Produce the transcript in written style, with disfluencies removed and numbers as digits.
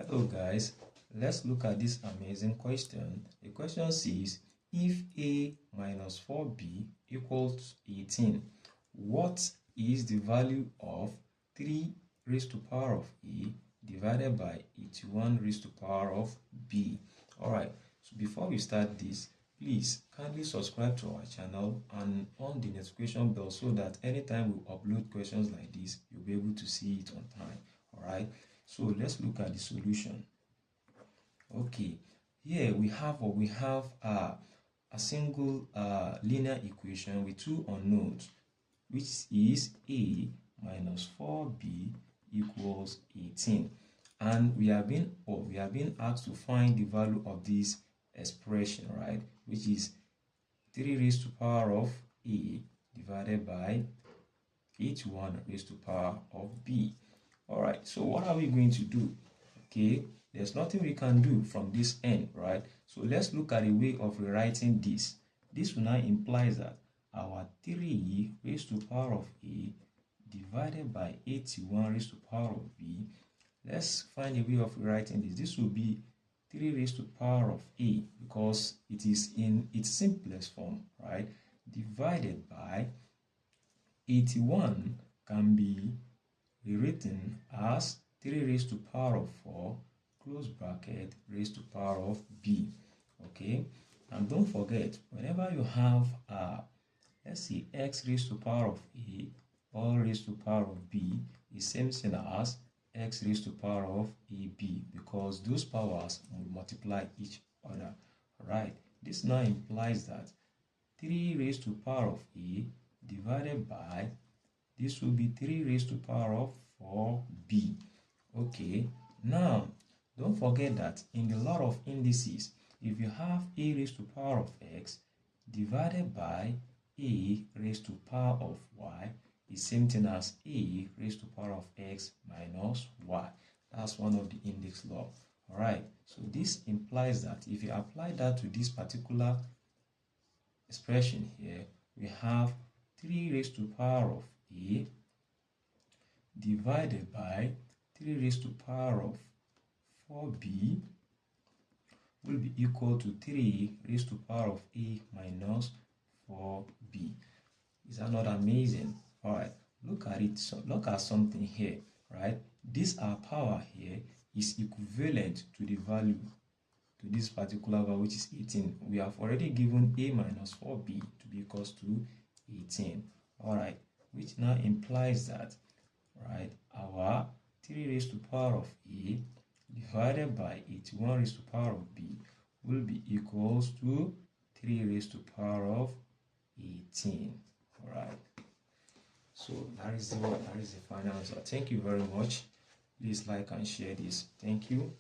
Hello guys, let's look at this amazing question. The question says, if a minus 4b equals 18, what is the value of 3 raised to power of a divided by 81 raised to power of b? Alright, so before we start this, please kindly subscribe to our channel and on the notification bell so that anytime we upload questions like this, you'll be able to see it on time. Alright, so let's look at the solution. Okay, here we have a single linear equation with two unknowns, which is a minus 4b equals 18, and we have been asked to find the value of this expression, right, which is 3 raised to power of a divided by 81 raised to power of b. All right, so what are we going to do? Okay, there's nothing we can do from this end, right? So let's look at a way of rewriting this. This will now implies that our 3 raised to power of a divided by 81 raised to power of b. Let's find a way of rewriting this. This will be 3 raised to power of a because it is in its simplest form, right? Divided by 81 can be rewritten as 3 raised to power of 4 close bracket raised to power of b. Okay, and don't forget, whenever you have let's see, x raised to power of a or raised to power of b is same thing as x raised to power of ab, because those powers will multiply each other. Right, this now implies that 3 raised to power of a divided by, this will be 3 raised to power of 4b. Okay, now don't forget that in the law of indices, if you have a raised to power of x divided by a raised to power of y is same thing as a raised to power of x minus y. That's one of the index law. All right, so this implies that if you apply that to this particular expression here, we have 3 raised to power of a divided by 3 raised to power of 4b will be equal to 3 raised to power of a minus 4b. Is that not amazing? Alright, look at it. So look at something here, right? This our power here is equivalent to the value, to this particular value, which is 18. We have already given a minus 4b to be equals to 18. Alright, which now implies that, right, our 3 raised to power of a divided by 81 raised to power of b will be equals to 3 raised to power of 18. All right, so that is the final answer. Thank you very much. Please like and share this. Thank you.